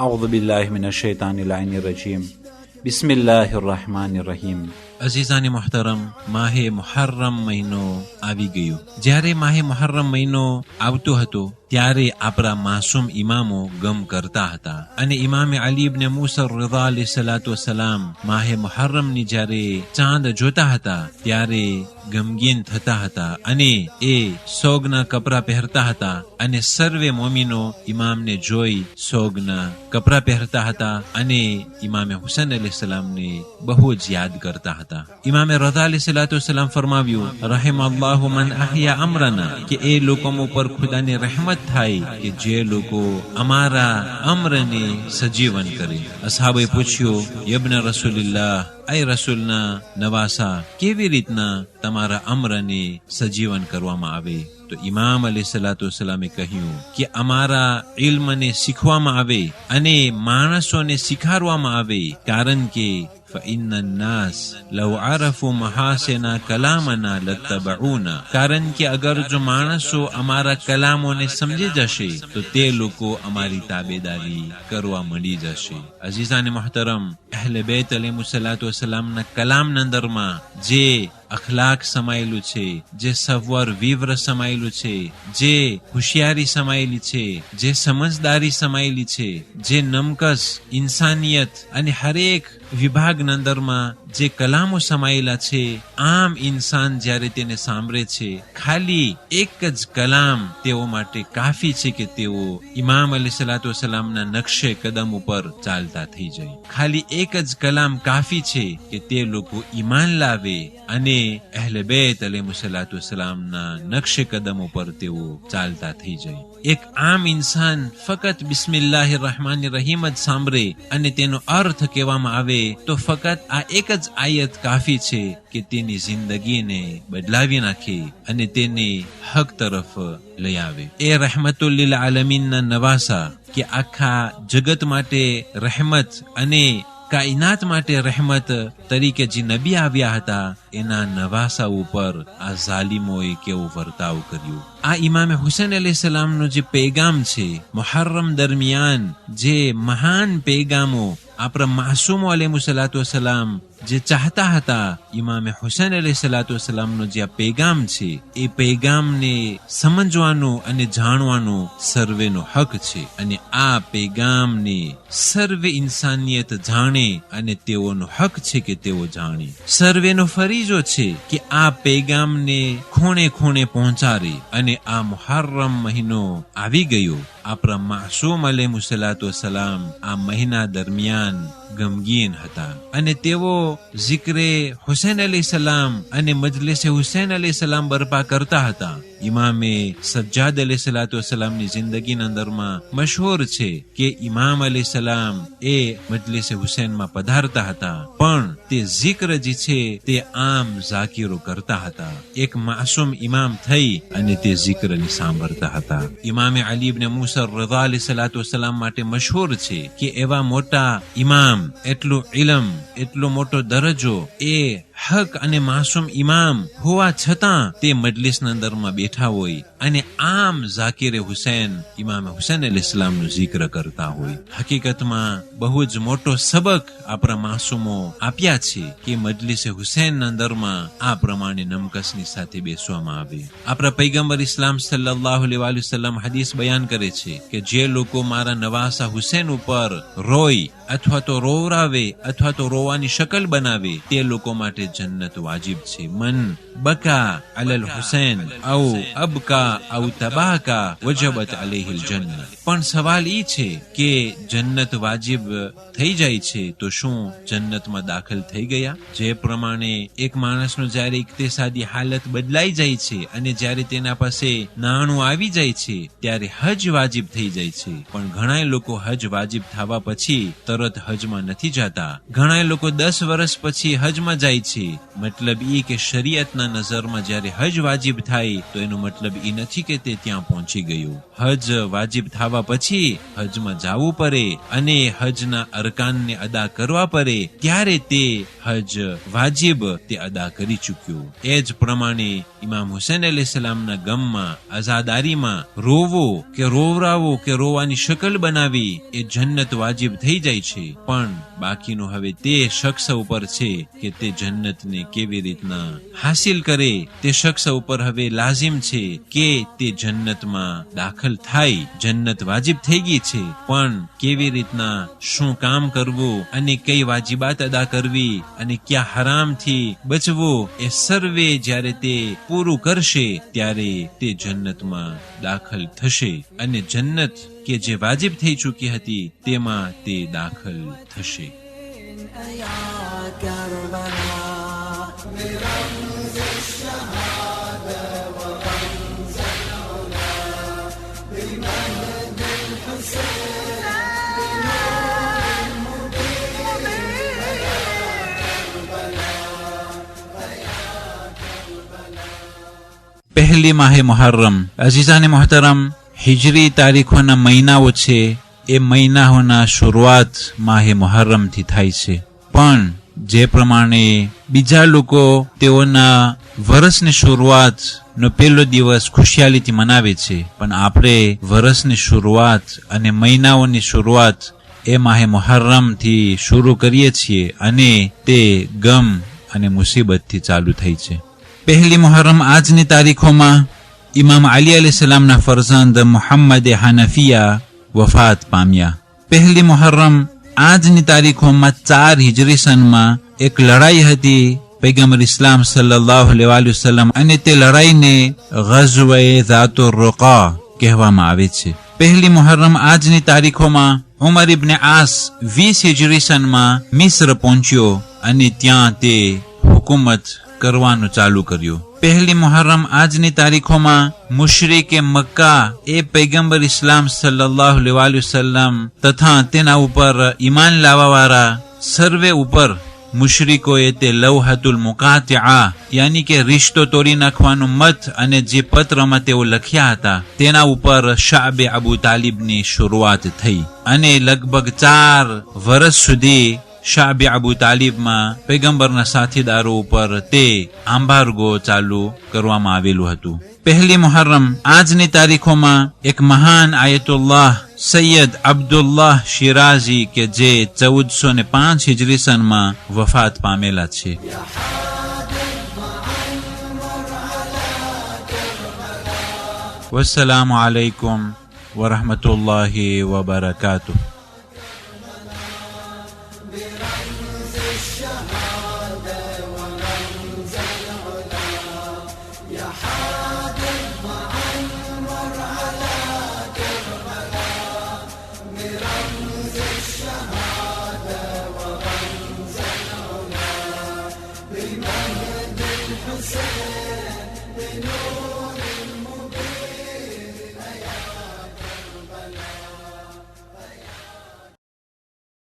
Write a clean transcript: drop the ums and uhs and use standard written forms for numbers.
أعوذ بالله من الشيطان اللعين الرجيم بسم الله الرحمن الرحيم. અઝીઝાની મોહતરમ, માહે Muharrem મહિનો આવી ગયો. જ્યારે માહે મુહર્રમ મહિનો આવતો હતો ત્યારે આપણા માસૂમ ઇમામો ગમ કરતા હતા અને ઇમામે અલી ઇબ્ન મૂસા રઝા અલૈહિ સલાતુ વસલામ માહે મુહર્રમની જ્યારે ચાંદ જોતા હતા ત્યારે ગમગીન થતા હતા અને એ સોગના કપડા પહેરતા હતા અને સર્વે મોમીનો ઇમામને જોઈ સોગના કપડા પહેરતા હતા અને ઇમામે હુસૈન અલૈહિ સલામને બહુ જ યાદ કરતા હતા. ઇમામે રઝા અલૈહિ સલાતુ વસલામ ફરમાવ્યું, રહેમલ્લાહુ મન અહયા અમરના, કે એ લોકો ઉપર ખુદાની રહેમત થાય કે જે લોકો અમારા અમરને સજીવન કરે. અસહાબે પૂછ્યું, યબ્ન રસૂલિલ્લાહ, એ રસૂલના નવાસા, કેવી રીતના તમારા અમરને સજીવન કરવામાં આવે? તો ઇમામ અલૈહિ સલાતુ વસલામે કહ્યું કે અમારા ઇલ્મને શીખવામાં આવે અને માણસોને શીખાડવામાં આવે, કારણ કે فإن الناس لو عرفوا محاسن كلامنا لاتبعونا, કારણ કે અગર જો માણસો અમારા કલામોને સમજી જશે તો તે લોકો અમારી તાબેદારી કરવા માંડી જશે. અઝીઝાને મોહતરમ, અહલે બેત અલૈહિ સલાતુ વસલામના કલામના અંદરમાં જે અખલાક સમાયેલું છે, જે સવર વિવ્ર સમાયેલું છે, જે હોશિયારી સમાયેલી છે, જે સમજદારી સમાયેલી છે, જે નમકસ ઇન્સાનિયત અને હરેક વિભાગના અંદરમાં જે કલામો સમાયેલા છે, આમ ઇન્સાન જ્યારે તેને સાંભળે છે, ખાલી એક જ કલામ તેઓ માટે કાફી છે કે તેઓ ઇમામ અલૈહિ સલાતુ વસલામના નકશે કદમ ઉપર ચાલતા થઈ જાય. ખાલી એક જ કલામ કાફી છે કે તે લોકો ઈમાન લાવે અને અહલે બેત અલૈહિ સલાતુ વસલામના નકશે કદમ ઉપર તેઓ ચાલતા થઈ જાય. એક આમ ઇન્સાન ફકત બિસ્મિલ્લાહિર રહેમાનિર રહીમ જ સાંભળે અને તેનો અર્થ કહેવામાં આવે તો ફકત આ એક જ આયત કાફી છે કે તેની જિંદગીને બદલાવી નાખે અને તેને હક તરફ લઈ આવે. એ રહેમતુલ લીલ આલમીનના નવાસા, કે આખા જગત માટે રહેમત અને કાયનાત માટે રહેમત તરીકે જે નબી આવ્યા હતા, એના નવાસા ઉપર આ ઝાલિમોએ કેવો વર્તાવ કર્યો. આ ઇમામે હુસૈન અલૈહિ સલામનો જે પેગામ છે, મુહર્રમ દરમિયાન જે મહાન પેગામો આપણા માસૂમો અલૈહિ સલાતુ વસલામ જે ચાહતા હતા, ઇમામે હુસૈન અલૈહિ સલાતુ વસલામનો જે આ પેગામ છે, એ પેગામને સમજવાનું અને જાણવાનું સર્વેનો હક છે અને આ પેગામને સર્વે ઇન્સાનિયત જાણે અને તેઓનો હક છે કે તેઓ જાણે. સર્વેનો ફરીજો છે કે આ પેગામને ખૂણે ખૂણે પહોંચાડે અને આ મુહર્રમ મહિનો આવી ગયો. આપણા માસૂમ અલૈહિ સલાતુ વસલામ આ મહિના દરમિયાન ગમગીન હતા અને તેઓ ઝિક્રે હુસૈન અલૈહિ સલામ અને મજલિસે હુસૈન અલૈહિ સલામ બરપા કરતા હતા. ઇમામે સજ્જાદ અલૈહિ સલાતુ વસલામની જિંદગીના અંદરમાં મશહૂર છે કે ઇમામ અલૈહિ સલામ એ મજલિસે હુસૈનમાં પધારતા હતા, પણ તે ઝિક્ર જે છે તે આમ ઝાકીરો કરતા હતા. એક માસૂમ ઇમામ થઈ અને તે ઝિક્રને સાંભળતા હતા. ઇમામે અલી ઇબ્ન મૂસા રઝા અલૈહિ સલાતુ વસલામ માટે મશહૂર છે કે એવા મોટા ઇમામ, એટલું ઇલમ, એટલો મોટો દરજ્જો, એ હક અને માસૂમ ઇમામ હોવા છતાં તે મજલિસના અંદરમાં બેઠા હોય અને આમ ઝાકીરે હુસૈન, ઇમામ હુસૈન અલૈહિ સલામનું zikr કરતા હોય. હકીકતમાં બહુ જ મોટો સબક આપણા માસૂમો આપ્યા છે કે મજલિસે હુસૈનના અંદરમાં આ પ્રમાણે નમકસની સાથે બેસવામાં આવે. આપણા પૈગંબર ઇસ્લામ સલ્લલ્લાહુ અલૈહિ વસલ્લમ હદીસ બયાન કરે છે કે જે લોકો મારા નવાસા હુસૈન ઉપર રોય અથવા તો રોવરાવે અથવા તો રોવાની શકલ બનાવે, તે લોકો માટે જન્નત વાજિબ છે. મન બકા અલલ હુસૈન ઔ અબકા અવ તબાકા વજબત અલૈહિલ જન્નહ. પણ સવાલ એ છે કે જન્નત વાજિબ થઈ જાય છે તો શું જન્નતમાં દાખલ થઈ ગયા? જે પ્રમાણે એક માણસનો જ્યારે ઇક્તિસાદી હાલત બદલાઈ જાય છે અને જ્યારે તેના પાસે નાણું આવી જાય છે ત્યારે હજ વાજિબ થઈ જાય છે. પણ ઘણા લોકો હજ વાજિબ થવા પછી તરત હજમાં નથી જતા. ઘણા લોકો 10 વર્ષ પછી હજમાં જાય છે. મતલબ એ કે શરીયતના નજરમાં જ્યારે હજ વાજિબ થાય તો એનો મતલબ એ નથી કે તે ત્યાં પહોંચી ગયું. હજ વાજિબ થવા પછી હજમાં જવું પડે અને હજના અરકાનને અદા કરવા પડે ત્યારે તે હજ વાજિબ તે અદા કરી ચૂક્યો. એ જ પ્રમાણે ઇમામ હુસૈન અલૈહિસ્સલામના ગમમાં, આઝાદારીમાં રોવો કે રોવરાવો કે રોવાની શકલ બનાવી એ જન્નત વાજિબ થઈ જાય છે. પણ બાકીનું હવે તે શખ્સ ઉપર છે કે તે જન્નતને કેવી રીતના હાસિલ કરે. તે શખ્સ ઉપર હવે લાઝિમ છે કે તે જન્નતમાં દાખલ થાય. જન્નત વાજિબ થઈ ગઈ છે પણ કેવી રીતના, શું કામ કરવું અને કઈ વાજિબાત અદા કરવી અને ક્યાં હરામથી બચવું, એ સર્વે જ્યારે તે પૂરું કરશે ત્યારે તે જન્નતમાં દાખલ થશે અને જન્નત કે જે વાજિબ થઈ ચૂકી હતી તેમાં તે દાખલ થશે. પહેલી માહે મુહર્રમ. અઝીઝાને મોહતરમ, હિજરી તારીખોના મહિનાઓ છે એ મહિનાઓના શરૂઆત માહે મુહર્રમથી થાય છે. પણ જે પ્રમાણે બીજા લોકો તેઓના વર્ષની શરૂઆત નો પહેલો દિવસ ખુશિયાલીથી મનાવે છે, પણ આપણે વર્ષની શરૂઆત અને મહિનાઓની શરૂઆત એ માહે મુહર્રમથી શરૂ કરીએ છીએ અને તે ગમ અને મુસીબતથી ચાલુ થઈ છે. પહેલી મુહર્રમ આજની તારીખોમાં ઇમામ અલી અલૈહિસ્સલામના ફરઝંદ મુહમ્મદ હનફિયા વફાત પામ્યા. પહેલી મુહર્રમ આજની તારીખોમાં 4 હિજરી સનમાં એક લડાઈ હતી પૈગંબર ઇસ્લામ સલ્લલ્લાહુ અલૈહિ વસલ્લમ, અને તે લડાઈને ગઝવે ઝાતુર રુકા કહેવામાં આવે છે. પહેલી મુહર્રમ આજની તારીખોમાં ઉમર ઇબ્ન આસ 20 હિજરી સનમાં મિસ્ર પહોંચ્યો અને ત્યાં તે હુકુમત કરવાનું ચાલુ કર્યું. પહેલી મુહર્રમ આજની તારીખોમાં મુશરિકે મક્કા એ પૈગંબર ઇસ્લામ સલ્લલ્લાહુ અલૈહિ વસલ્લમ તથા તેના ઉપર ઈમાન લાવવાવાળા સર્વે ઉપર મુશરિકોએ તે લૌહતુલ મુકાતિઆ યાની કે રિશ્તો તોડી નાખવાનું મત અને જે પત્રમાં તેઓ લખ્યા હતા તેના ઉપર શાબે અબુ તાલિબની શરૂઆત થઈ અને લગભગ 4 વર્ષ સુધી શાબે અબુ તાલિબમાં પૈગંબરના સાથીદારો ઉપર તે આંબાર્ગો ચાલુ કરવામાં આવેલું હતું. પહેલી મુહર્રમ આજની તારીખોમાં એક મહાન આયતુલ્લાહ સૈયદ અબ્દુલ્લાહ શિરાઝી કે જે 1405 હિજરી સનમાં વફાત પામેલા છે. વસ્સલામુ અલૈકુમ વરહમતુલ્લાહિ વબરકાતુહ. بالمهد الحسين بنور